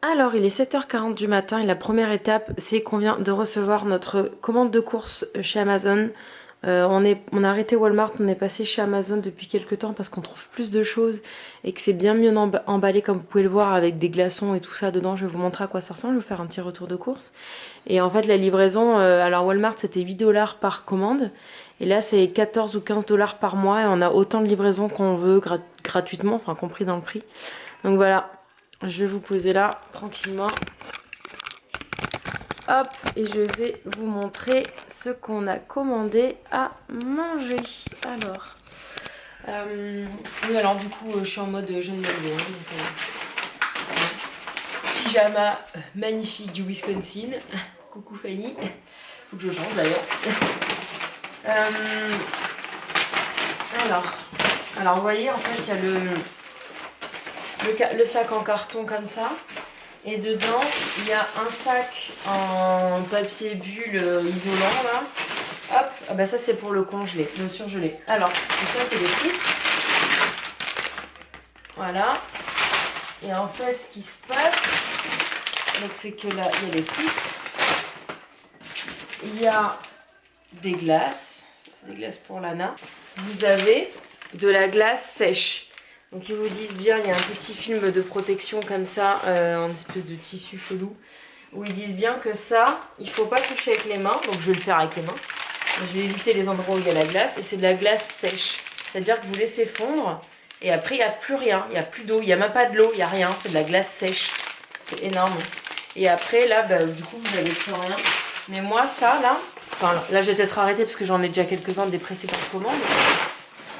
Alors, il est 7h40 du matin et la première étape, c'est qu'on vient de recevoir notre commande de courses chez Amazon. On a arrêté Walmart, on est passé chez Amazon depuis quelques temps parce qu'on trouve plus de choses et que c'est bien mieux emballé comme vous pouvez le voir avec des glaçons et tout ça dedans. Je vais vous montrer à quoi ça ressemble, je vais vous faire un petit retour de course. Et en fait, la livraison, alors Walmart c'était 8 $ par commande et là c'est 14 ou 15 $ par mois et on a autant de livraisons qu'on veut gratuitement, enfin compris dans le prix. Donc voilà. Je vais vous poser là, tranquillement. Hop, et je vais vous montrer ce qu'on a commandé à manger. Alors, oui, alors du coup, je suis en mode jeune Malvo, voilà. Pyjama magnifique du Wisconsin. Coucou Fanny. Faut que je change d'ailleurs. Alors, vous voyez, en fait, il y a le sac en carton comme ça. Et dedans, il y a un sac en papier bulle isolant là. Hop, ah bah ça c'est pour le congeler, le surgelé. Alors, ça c'est les frites. Voilà. Et en fait, ce qui se passe, c'est que là, il y a les frites. Il y a des glaces. C'est des glaces pour Lana. Vous avez de la glace sèche. Donc ils vous disent bien, il y a un petit film de protection comme ça, en espèce de tissu chelou, où ils disent bien que ça, il ne faut pas toucher avec les mains, donc je vais le faire avec les mains. Je vais éviter les endroits où il y a la glace, et c'est de la glace sèche. C'est-à-dire que vous laissez fondre, et après il n'y a plus rien, il n'y a plus d'eau, il n'y a même pas de l'eau, il n'y a rien, c'est de la glace sèche. C'est énorme. Et après là, bah, du coup vous n'avez plus rien. Mais moi ça là, enfin là je vais peut-être arrêter parce que j'en ai déjà quelques-uns des précédentes commandes.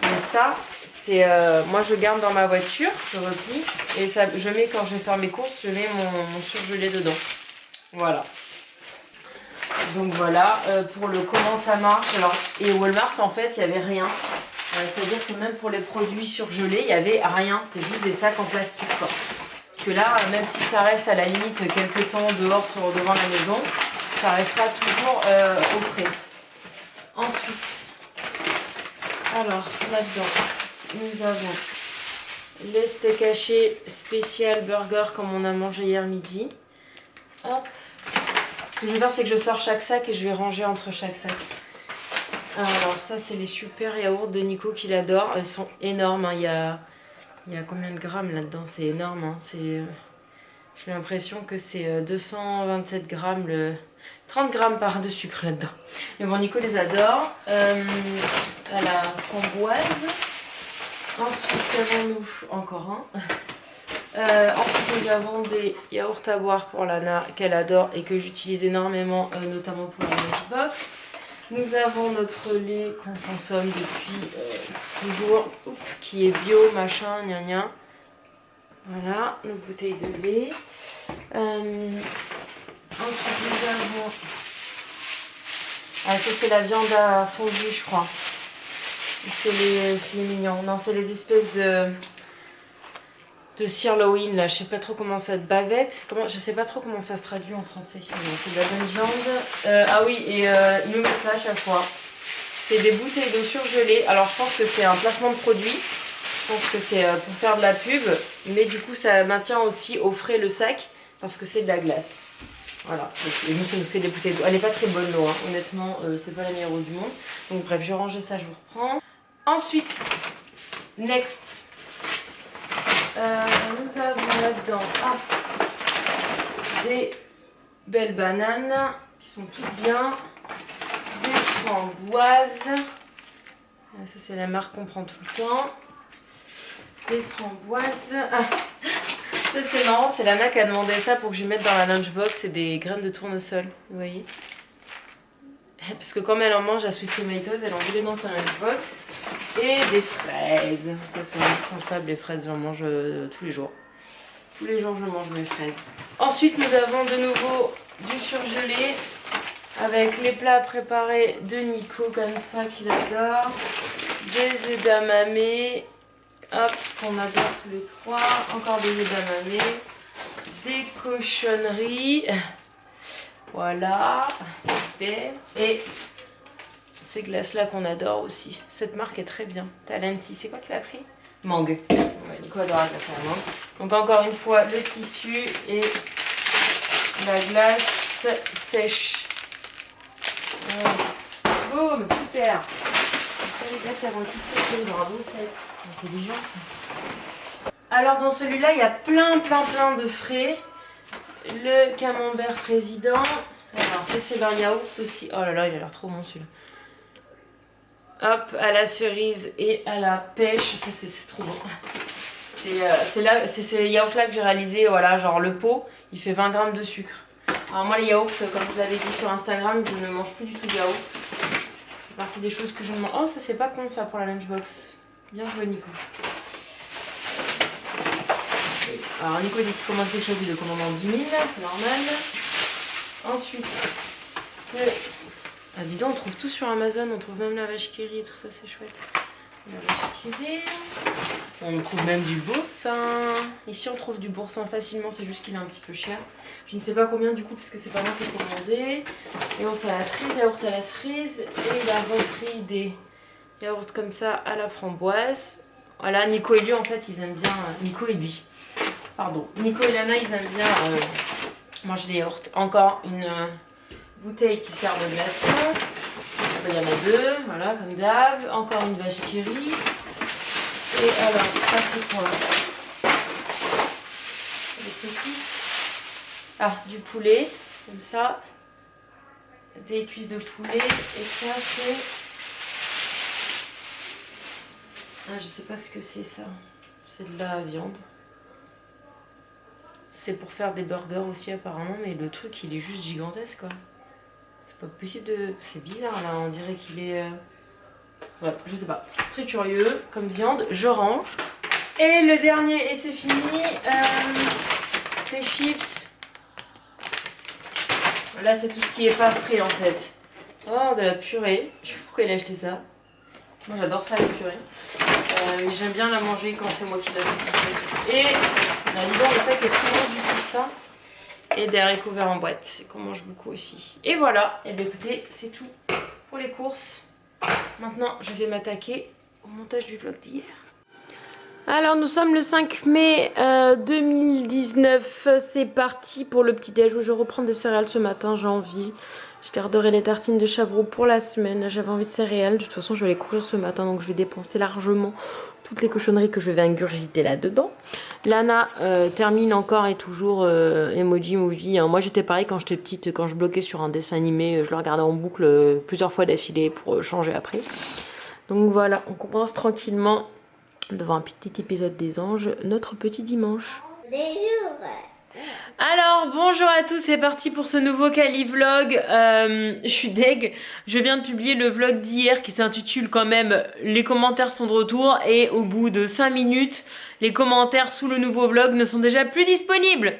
Mais ça, c'est moi je garde dans ma voiture, je replie et ça, je mets quand je vais faire mes courses, je mets mon surgelé dedans. Voilà. Donc voilà, pour le comment ça marche. Alors, et Walmart en fait il n'y avait rien. C'est-à-dire que même pour les produits surgelés, il n'y avait rien. C'était juste des sacs en plastique quoi. Que là, même si ça reste à la limite quelques temps dehors devant la maison, ça restera toujours au frais. Ensuite, alors là-dedans, nous avons les steaks hachés spécial burger comme on a mangé hier midi. Hop. Ce que je vais faire, c'est que je sors chaque sac et je vais ranger entre chaque sac. Alors ça, c'est les super yaourts de Nico qu'il adore. Ils sont énormes. Hein. Il y a combien de grammes là-dedans? C'est énorme. Hein. J'ai l'impression que c'est 227 grammes, 30 grammes de sucre là-dedans. Mais bon, Nico les adore. À la framboise. Ensuite, avons-nous encore un. Ensuite, nous avons des yaourts à boire pour Lana qu'elle adore et que j'utilise énormément, notamment pour la lunchbox. Nous avons notre lait qu'on consomme depuis toujours, qui est bio, machin, gna gna. Voilà, nos bouteilles de lait. Ensuite, nous avons. Ah, ça, c'est la viande à fondue, je crois. C'est les filets mignons. Non, c'est les espèces de sirloin là. Je sais pas trop comment ça se bavette. Je sais pas trop comment ça se traduit en français. C'est de la bonne viande. Ah oui, et ils nous mettent ça à chaque fois. C'est des bouteilles d'eau surgelée. Alors je pense que c'est un placement de produit. Je pense que c'est pour faire de la pub. Mais du coup ça maintient aussi au frais le sac parce que c'est de la glace. Voilà, et nous ça nous fait des bouteilles d'eau. Elle n'est pas très bonne l'eau, hein. Honnêtement, c'est pas la meilleure eau du monde. Donc bref, je vais ranger ça, je vous reprends. Ensuite, next, nous avons là-dedans des belles bananes qui sont toutes bien, des framboises, ça c'est la marque qu'on prend tout le temps, des framboises, ça c'est marrant, c'est Lana qui a demandé ça pour que je mette dans la lunchbox, c'est des graines de tournesol, vous voyez. Parce que comme elle en mange à Sweet Tomatoes, elle en voulait dans sa lunchbox. Et des fraises. Ça c'est indispensable, les fraises, j'en mange tous les jours. Tous les jours je mange mes fraises. Ensuite nous avons de nouveau du surgelé. Avec les plats préparés de Nico comme ça qu'il adore. Des edamame. Hop, qu'on adore tous les trois. Encore des edamame. Des cochonneries. Voilà, et ces glaces là qu'on adore aussi. Cette marque est très bien. Talenti, c'est quoi que tu as pris? Mangue. Ouais, Nico adore la glace à l'amande. Donc encore une fois, le tissu et la glace sèche. Boum, super. Les glaces avant tout fait, bravo, c'est intelligent ça. Alors dans celui-là, il y a plein de frais. Le camembert président. Alors, c'est leur yaourt aussi. Oh là là, il a l'air trop bon celui-là. Hop, à la cerise et à la pêche. Ça, c'est trop bon. C'est ces yaourts-là que j'ai réalisé. Voilà, genre le pot, il fait 20 grammes de sucre. Alors, moi, les yaourts, comme je vous l'avais dit sur Instagram, je ne mange plus du tout de yaourt. C'est partie des choses que je ne mange. Oh, ça, c'est pas con ça pour la lunchbox. Bien joué, Nico. Alors, Nico dit qu'il commande quelque chose, il le commande en 10 000, c'est normal. Ensuite, ah, dis donc, on trouve tout sur Amazon, on trouve même la vache qui rit et tout ça, c'est chouette. La vache qui rit. On trouve même du boursin. Ici, on trouve du boursin facilement, c'est juste qu'il est un petit peu cher. Je ne sais pas combien du coup, parce que c'est pas moi qui ai commandé. Yaourt à la cerise. Et il a repris des yaourts comme ça à la framboise. Voilà, Nico et lui, en fait, ils aiment bien. Nico et lui. Pardon. Nico et Lana, ils aiment bien manger des yaourts. Encore une bouteille qui sert de glaçon. Il y en a deux, voilà, comme d'hab. Encore une vache qui rit. Et alors, ça c'est quoi? Des saucisses. Ah, du poulet, comme ça. Des cuisses de poulet. Et ça c'est... Ah, je sais pas ce que c'est ça. C'est de la viande. C'est pour faire des burgers aussi apparemment, mais le truc il est juste gigantesque quoi. C'est pas possible de... C'est bizarre là, on dirait qu'il est... Ouais, je sais pas. Très curieux comme viande, je range. Et le dernier, et c'est fini, les chips. Là c'est tout ce qui est pas frais en fait. Oh, de la purée. Je sais pas pourquoi il a acheté ça. Moi j'adore ça la purée. Mais j'aime bien la manger quand c'est moi qui la fais. Et là dedans le sac est très bon du tout ça. Et des haricots verts en boîte qu'on mange beaucoup aussi. Et voilà, et bien écoutez, c'est tout pour les courses. Maintenant je vais m'attaquer au montage du vlog d'hier. Alors nous sommes le 5 mai 2019, c'est parti pour le petit déj où je reprends des céréales ce matin, j'ai envie. Je garderai les tartines de Chavroux pour la semaine, j'avais envie de céréales, de toute façon je vais aller courir ce matin donc je vais dépenser largement toutes les cochonneries que je vais ingurgiter là-dedans. Lana termine encore et toujours Emoji Movie, hein. Moi j'étais pareil quand j'étais petite, quand je bloquais sur un dessin animé, je le regardais en boucle plusieurs fois d'affilée pour changer après. Donc voilà, on commence tranquillement devant un petit épisode des anges, notre petit dimanche. Bonjour. Alors bonjour à tous, c'est parti pour ce nouveau Cali vlog. Je suis deg, je viens de publier le vlog d'hier qui s'intitule quand même les commentaires sont de retour et au bout de 5 minutes les commentaires sous le nouveau vlog ne sont déjà plus disponibles.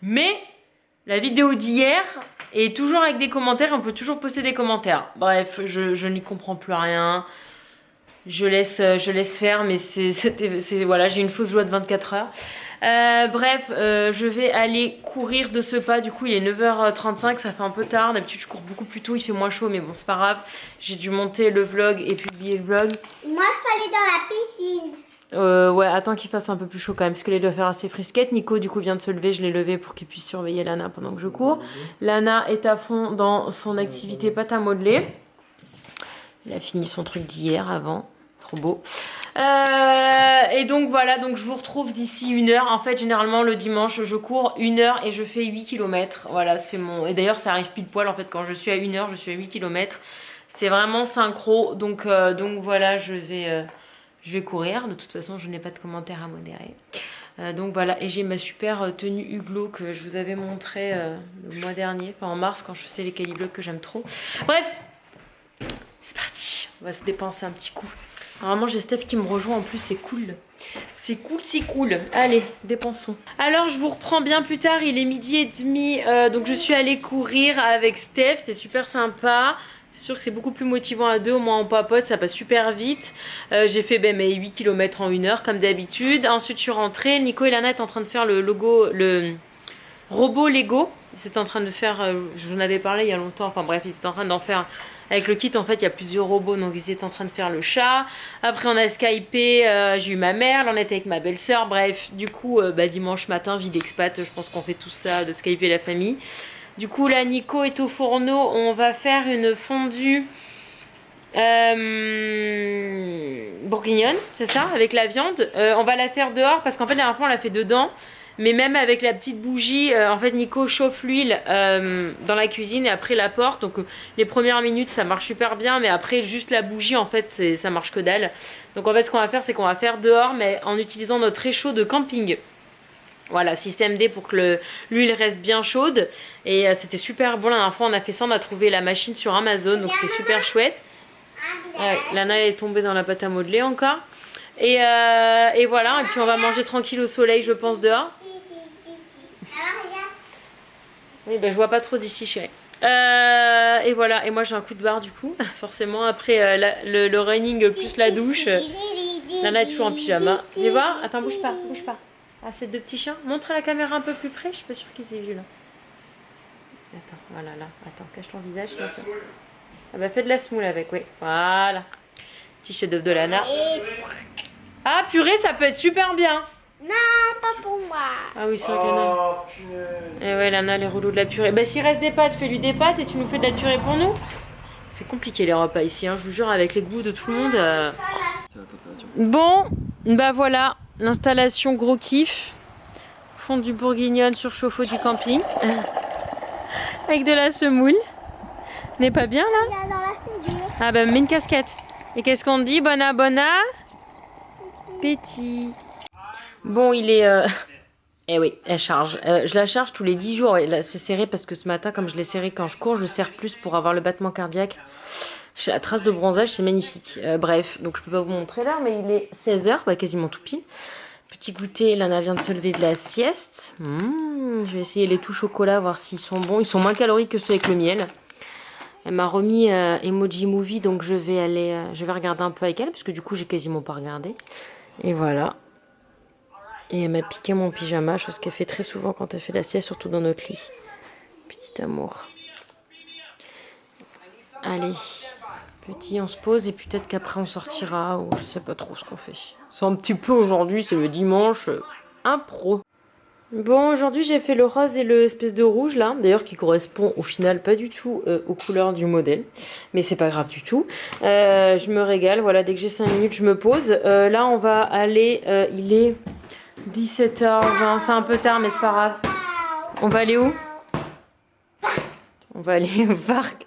Mais la vidéo d'hier est toujours avec des commentaires, on peut toujours poster des commentaires. Bref, je n'y comprends plus rien. Je laisse faire, mais voilà, j'ai une fausse joie de 24 heures. Bref, je vais aller courir de ce pas. Du coup, il est 9h35, ça fait un peu tard. D'habitude, je cours beaucoup plus tôt, il fait moins chaud, mais bon, c'est pas grave. J'ai dû monter le vlog et publier le vlog. Moi, je peux aller dans la piscine. Ouais, attends qu'il fasse un peu plus chaud quand même, parce que les doit faire assez frisquette. Nico, du coup, vient de se lever, je l'ai levé pour qu'il puisse surveiller Lana pendant que je cours. Lana est à fond dans son activité pâte à modeler. Elle a fini son truc d'hier avant. Trop beau. Et donc voilà, donc je vous retrouve d'ici 1 heure. En fait, généralement le dimanche, je cours 1 heure et je fais 8 km. Voilà, c'est mon... Et d'ailleurs, ça arrive pile poil en fait. Quand je suis à 1 heure, je suis à 8 km. C'est vraiment synchro. Donc voilà, je vais courir. De toute façon, je n'ai pas de commentaires à modérer. Donc voilà, et j'ai ma super tenue Hublot que je vous avais montré le mois dernier, enfin en mars quand je faisais les caliblogs que j'aime trop. Bref, c'est parti, on va se dépenser un petit coup. Normalement j'ai Steph qui me rejoint en plus, c'est cool. C'est cool, c'est cool. Allez, dépensons. Alors je vous reprends bien plus tard, il est 12h30, donc je suis allée courir avec Steph, c'était super sympa. C'est sûr que c'est beaucoup plus motivant à deux, au moins on papote, ça passe super vite. J'ai fait mes 8 km en 1 heure comme d'habitude. Ensuite je suis rentrée, Nico et Lana étaient en train de faire le robot Lego. Ils étaient en train de faire, je vous en avais parlé il y a longtemps, enfin bref, ils étaient en train d'en faire Avec le kit, en fait, il y a plusieurs robots, donc ils étaient en train de faire le chat. Après, on a Skypé, j'ai eu ma mère, là, on était avec ma belle-sœur. Bref, du coup, dimanche matin, vie d'expat, je pense qu'on fait tout ça, de Skyper la famille. Du coup, là, Nico est au fourneau. On va faire une fondue bourguignonne, c'est ça, avec la viande. On va la faire dehors parce qu'en fait, la dernière fois, on l'a fait dedans. Mais même avec la petite bougie, en fait Nico chauffe l'huile dans la cuisine et après la porte. Donc les premières minutes ça marche super bien, mais après juste la bougie en fait ça marche que dalle. Donc en fait ce qu'on va faire c'est qu'on va faire dehors mais en utilisant notre réchaud de camping. Voilà, système D pour que l'huile reste bien chaude. Et c'était super bon la dernière fois on a fait ça, on a trouvé la machine sur Amazon donc c'était super chouette. Ouais, Lana elle est tombée dans la pâte à modeler encore. Et voilà, et puis on va manger tranquille au soleil je pense dehors. Oui, ben je vois pas trop d'ici, chérie. Et voilà, et moi j'ai un coup de barre du coup, forcément, après le running plus la douche. Nana est toujours en pyjama. Viens voir, attends, bouge pas, bouge pas. Ah, ces deux petits chiens. Montre la caméra un peu plus près, je suis pas sûre qu'ils aient vu là. Attends, voilà, là, attends, cache ton visage. Là, ça. Ah bah fais de la semoule avec, oui, voilà. Petit chef-d'œuvre de Lana. Ah purée, ça peut être super bien. Non, pas pour moi. Ah oui, c'est vrai que Lana. Oh, punaise. Et ouais, Lana, les rouleaux de la purée. Bah, s'il reste des pâtes, fais-lui des pâtes et tu nous fais de la purée pour nous. C'est compliqué les repas ici, hein, je vous jure, avec les goûts de tout le monde. C'est la température. Bon, bah voilà, l'installation gros kiff. Fondue bourguignonne sur chauffe-eau du camping. Avec de la semoule. N'est pas bien là? Il y a dans la figure. Ah bah, mets une casquette. Et qu'est-ce qu'on dit? Bon appétit. Bon, il est... Eh oui, elle charge. Je la charge tous les 10 jours. Et là, c'est serré parce que ce matin, comme je l'ai serré quand je cours, je le serre plus pour avoir le battement cardiaque. J'ai la trace de bronzage, c'est magnifique. Bref, donc je peux pas vous montrer l'heure, mais il est 16h, bah, quasiment tout pile. Petit goûter, Lana vient de se lever de la sieste. Je vais essayer les tout chocolat, voir s'ils sont bons. Ils sont moins caloriques que ceux avec le miel. Elle m'a remis Emoji Movie, donc je vais regarder un peu avec elle, parce que du coup, j'ai quasiment pas regardé. Et voilà. Et elle m'a piqué mon pyjama, chose qu'elle fait très souvent quand elle fait la sieste, surtout dans notre lit. Petit amour. Allez, petit, on se pose et peut-être qu'après on sortira ou je sais pas trop ce qu'on fait. C'est un petit peu aujourd'hui, c'est le dimanche, impro. Bon, aujourd'hui j'ai fait le rose et le espèce de rouge là, d'ailleurs qui correspond au final pas du tout aux couleurs du modèle, mais c'est pas grave du tout. Je me régale, voilà, dès que j'ai 5 minutes je me pose. Là on va aller, il est 17h20, c'est un peu tard mais c'est pas grave. On va aller où? On va aller au parc.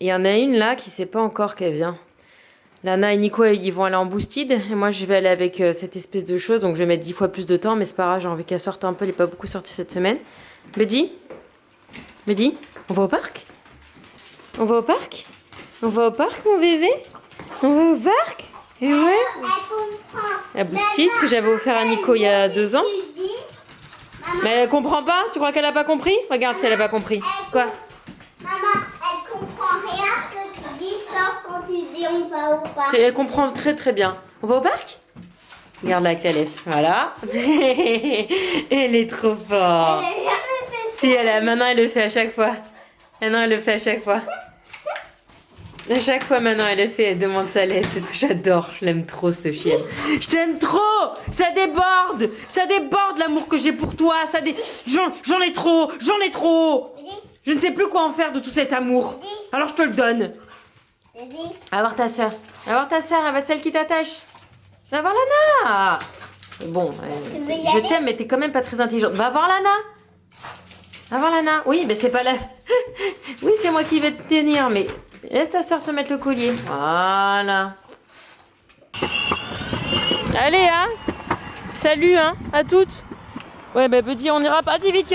Et il y en a une là qui sait pas encore qu'elle vient. Lana et Nico ils vont aller en boosted et moi je vais aller avec cette espèce de chose, donc je vais mettre 10 fois plus de temps mais c'est pas grave, j'ai envie qu'elle sorte un peu, elle est pas beaucoup sortie cette semaine. Buddy, on va au parc? On va au parc? On va au parc mon bébé? On va au parc? Et ouais. La boosted que j'avais offert à Nico il y a 2 ans. Mais elle comprend pas? Tu crois qu'elle a pas compris? Regarde si elle a pas compris. Quoi? Maman, elle comprend rien ce que tu dis, sauf quand tu dis on va au parc. Elle comprend très très bien. On va au parc? Regarde la Calès, voilà. Elle est trop forte. Elle n'a jamais fait ça. Si, maintenant elle le fait à chaque fois. Maintenant elle le fait à chaque fois. À chaque fois maintenant elle le fait, elle demande sa laisse et tout. J'adore, je l'aime trop cette chienne. Je t'aime trop. Ça déborde l'amour que j'ai pour toi. J'en ai trop. Je ne sais plus quoi en faire de tout cet amour. Alors je te le donne. Va voir ta soeur. Elle va celle qui t'attache. Va voir Lana. Bon, je t'aime mais t'es quand même pas très intelligente. Va voir Lana. Oui, mais c'est pas là. Oui, c'est moi qui vais te tenir, mais laisse ta soeur te mettre le collier. Voilà. Allez, hein. Salut, hein, à toutes. Ouais, bah Buddy, on ira pas si vite que...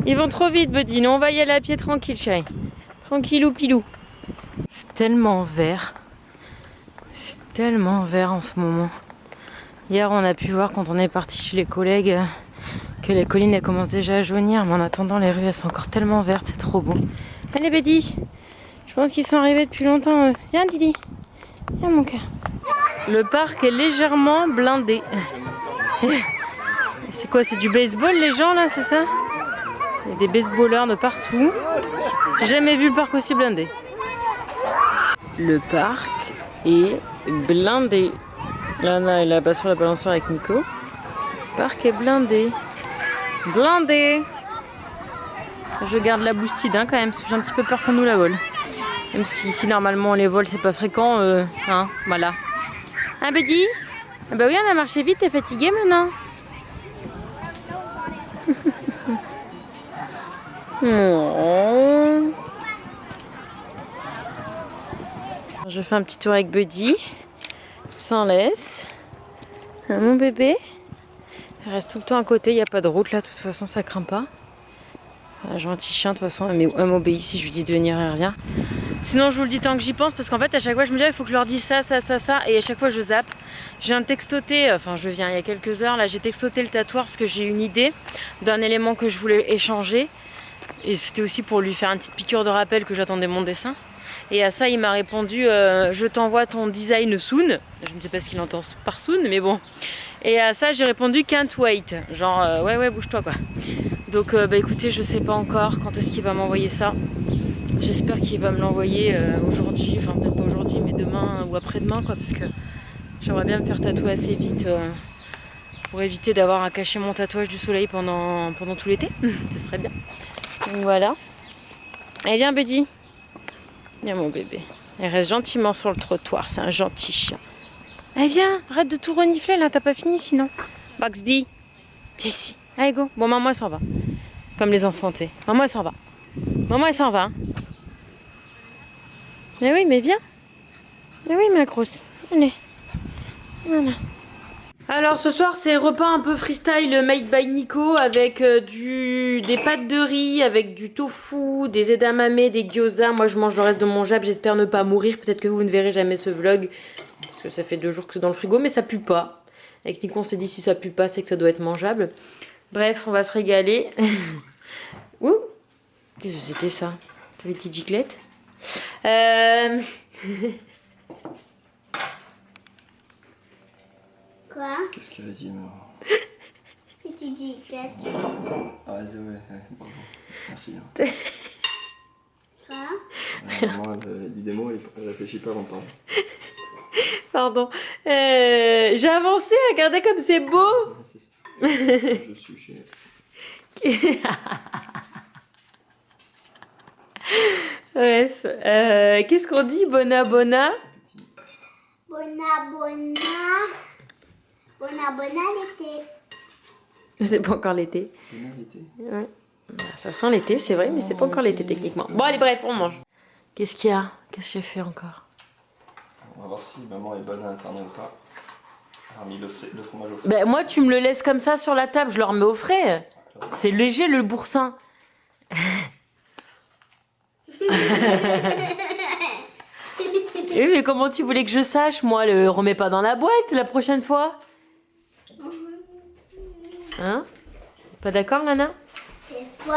Ils vont trop vite, Buddy. Nous, on va y aller à pied tranquille, chérie. Tranquillou, pilou. C'est tellement vert. C'est tellement vert en ce moment. Hier, on a pu voir quand on est parti chez les collègues que les collines elles commencent déjà à jaunir. Mais en attendant, les rues elles sont encore tellement vertes. C'est trop beau. Allez, Buddy. Je pense qu'ils sont arrivés depuis longtemps. Viens, Didi. Viens, mon cœur. Le parc est légèrement blindé. C'est quoi? C'est du baseball, les gens, là, c'est ça? Il y a des baseballeurs de partout. J'ai jamais vu le parc aussi blindé. Le parc est blindé. Lana est là-bas sur la balançoire avec Nico. Le parc est blindé. Blindé! Je garde la boustide hein, quand même, parce que j'ai un petit peu peur qu'on nous la vole. Même si ici normalement les vols c'est pas fréquent, hein, voilà. Hein Buddy? Ah bah oui, on a marché vite, t'es fatigué maintenant? Oh. Je fais un petit tour avec Buddy, sans laisse. Hein, mon bébé? Il reste tout le temps à côté, il n'y a pas de route là, de toute façon ça craint pas. Un gentil chien, de toute façon, elle m'obéit si je lui dis de venir, et rien. Sinon, je vous le dis tant que j'y pense, parce qu'en fait, à chaque fois, je me dis, il faut que je leur dise ça, et à chaque fois, je zappe. Je viens de textoter, enfin, je viens il y a quelques heures, là, j'ai textoté le tatoueur parce que j'ai une idée d'un élément que je voulais échanger. Et c'était aussi pour lui faire une petite piqûre de rappel que j'attendais mon dessin. Et à ça, il m'a répondu, je t'envoie ton design soon. Je ne sais pas ce qu'il entend par soon, mais bon. Et à ça, j'ai répondu can't wait. Genre, ouais, bouge-toi, quoi. Donc bah écoutez, je sais pas encore quand est-ce qu'il va m'envoyer ça. J'espère qu'il va me l'envoyer aujourd'hui, enfin peut-être pas aujourd'hui mais demain ou après-demain quoi, parce que j'aimerais bien me faire tatouer assez vite pour éviter d'avoir à cacher mon tatouage du soleil pendant tout l'été. Ce serait bien. Donc voilà. Allez viens Buddy. Viens mon bébé. Il reste gentiment sur le trottoir, c'est un gentil chien. Allez viens, arrête de tout renifler là, t'as pas fini sinon. Bugsy, viens ici. Allez go. Bon maman elle s'en va. Comme les enfantés. Maman elle s'en va. Maman elle s'en va. Hein. Mais oui, mais viens. Mais oui, ma grosse. Allez. Voilà. Alors ce soir c'est repas un peu freestyle made by Nico avec des pâtes de riz, avec du tofu, des edamame, des gyoza. Moi je mange le reste de mon jab, j'espère ne pas mourir. Peut-être que vous ne verrez jamais ce vlog parce que ça fait 2 jours que c'est dans le frigo, mais ça pue pas. Avec Nico on s'est dit si ça pue pas c'est que ça doit être mangeable. Bref, on va se régaler. Ouh, qu'est-ce que c'était ça? Les petites giclettes. Quoi? Qu'est-ce qu'il a dit, non? Petite giclette. Ah, c'est vrai, bravo. Merci. Quoi? Maman, elle dit des mots, elle réfléchit pas avant de parler. Pardon. J'ai avancé, regardez comme c'est beau. Je suis chez... Bref, qu'est-ce qu'on dit? Bona bona. Bona l'été. C'est pas encore l'été. Ouais. Ça sent l'été, c'est vrai, mais c'est pas encore l'été techniquement. Bon allez, bref, on mange. Qu'est-ce qu'il y a? Qu'est-ce que j'ai fait encore? On va voir si maman est bonne à internet ou pas. Elle a mis le fromage au frais. Ben, moi, tu me le laisses comme ça sur la table, je le remets au frais. C'est léger le boursin. Oui, mais comment tu voulais que je sache? Moi, le remets pas dans la boîte la prochaine fois. Hein? Pas d'accord, Lana? C'est folle.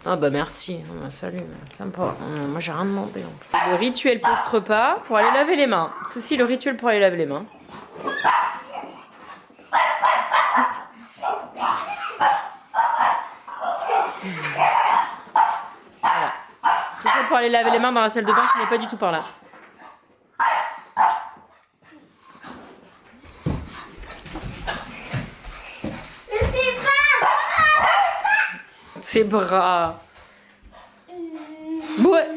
Ah bah merci, salut, sympa. Moi j'ai rien demandé. Le rituel post-repas pour aller laver les mains. C'est aussi le rituel pour aller laver les mains. Voilà. Tout ça pour aller laver les mains dans la salle de bain qui n'est pas du tout par là. Ses bras. Ouais.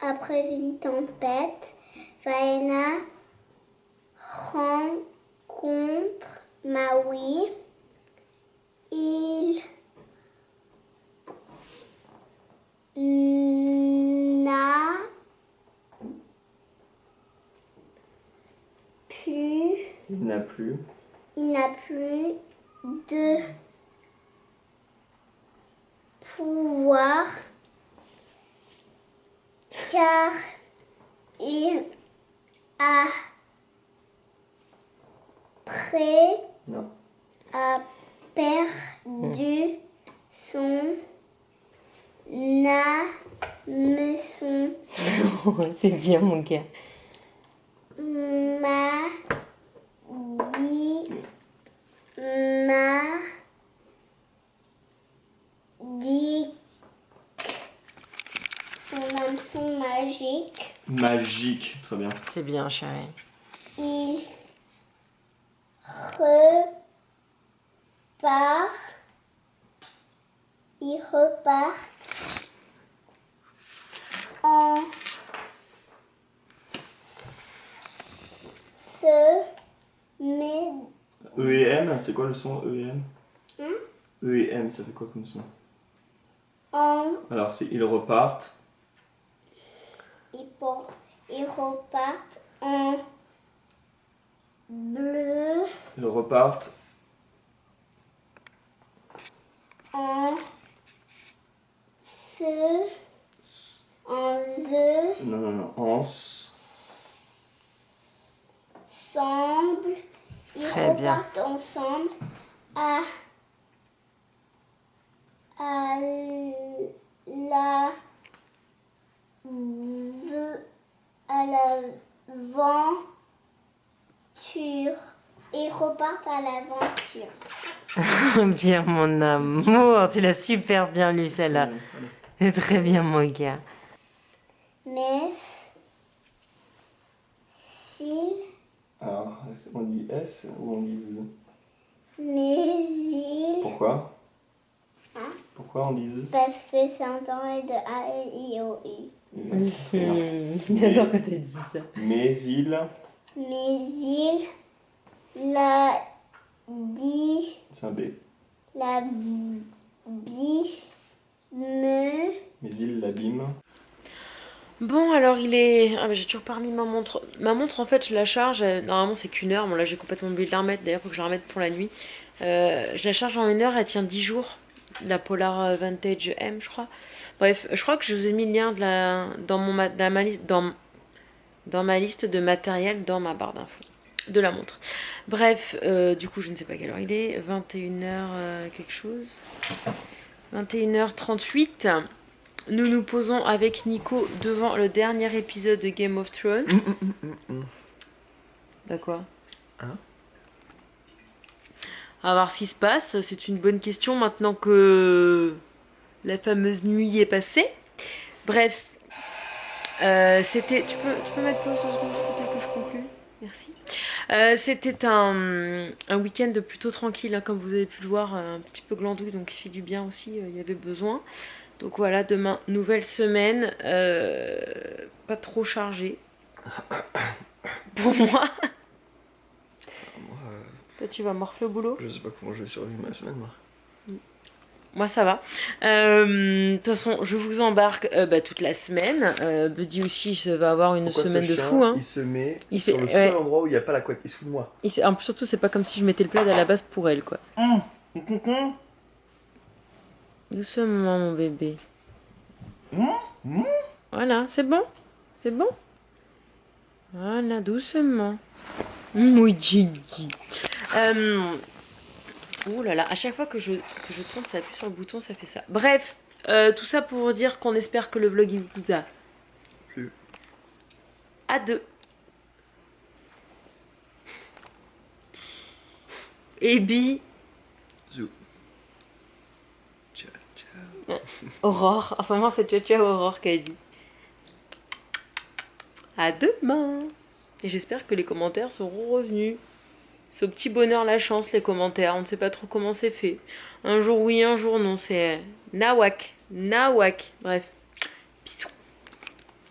Après une tempête, Vaena rencontre Maui. Il n'a plus de pouvoir car il a perdu son hameçon. C'est bien mon gars. magique. Magique, très bien. C'est bien, chérie. Il repart. Il repart en se met E et M, c'est quoi le son E et M? Hein? E et M, ça fait quoi comme son? en Alors, c'est ils repartent. ils repartent en bleu, Ils repartent. en se, en the, Non, non, non. En ensemble. Ils Très bien. repartent ensemble à la à l'aventure. Ils repartent à l'aventure. Bien, mon amour. Tu l'as super bien lu, celle-là. C'est très bien, mon gars. Mais s'il, Alors, on dit S ou on dit Z? mais il, Pourquoi? Hein? Pourquoi on dit Z? parce que c'est un temps de A, E, I, O, U. J'adore quand tu dis ça. Mais il. Mais il l'a dit, C'est un B. la bi me. Mais il l'abîme. Bon, alors il est... Ah, bah, j'ai toujours pas remis ma montre. Ma montre, en fait, je la charge. Normalement, c'est qu'une heure. Bon, là, j'ai complètement oublié de la remettre. D'ailleurs, faut que je la remette pour la nuit. Je la charge en une heure. Elle tient 10 jours. La Polar Vantage M, je crois. Bref, je crois que je vous ai mis le lien de dans ma liste de matériel dans ma barre d'infos de la montre. Bref, du coup, je ne sais pas quelle heure il est. 21h quelque chose. 21h38. Nous nous posons avec Nico devant le dernier épisode de Game of Thrones. Bah quoi? Hein? On va voir ce qui se passe. C'est une bonne question maintenant que la fameuse nuit est passée. Bref, c'était... Tu peux mettre pause 2 secondes s'il te plaît que je conclue? Merci. C'était un week-end plutôt tranquille, hein, comme vous avez pu le voir, un petit peu glandouille, donc il fait du bien aussi, il y avait besoin. Donc voilà, demain, nouvelle semaine, pas trop chargée. Pour moi. Toi, tu vas morfler au boulot? Je sais pas comment je vais survivre ma semaine, moi. Moi, ça va. De toute façon, je vous embarque toute la semaine. Buddy aussi, ça va avoir une Pourquoi semaine ce de chien, fou. Hein. il se met Il sur fait- le ouais. seul endroit où il n'y a pas la couette. Il se fout de moi. En plus, surtout, c'est pas comme si je mettais le plaid à la base pour elle, quoi. Doucement, mon bébé. Voilà, c'est bon? C'est bon? Voilà, doucement. Oui, Gigi. Ouh là là, à chaque fois que je tourne, ça appuie sur le bouton, ça fait ça. Bref, tout ça pour vous dire qu'on espère que le vlog il vous a Plu. À deux. Et bi. Zou. Ciao, ciao. Aurore. En ce moment, c'est ciao ciao Aurore qu'elle dit. À demain. Et j'espère que les commentaires seront revenus. C'est au petit bonheur la chance, les commentaires. On ne sait pas trop comment c'est fait. Un jour oui, un jour non. C'est nawak. Nawak. Bref.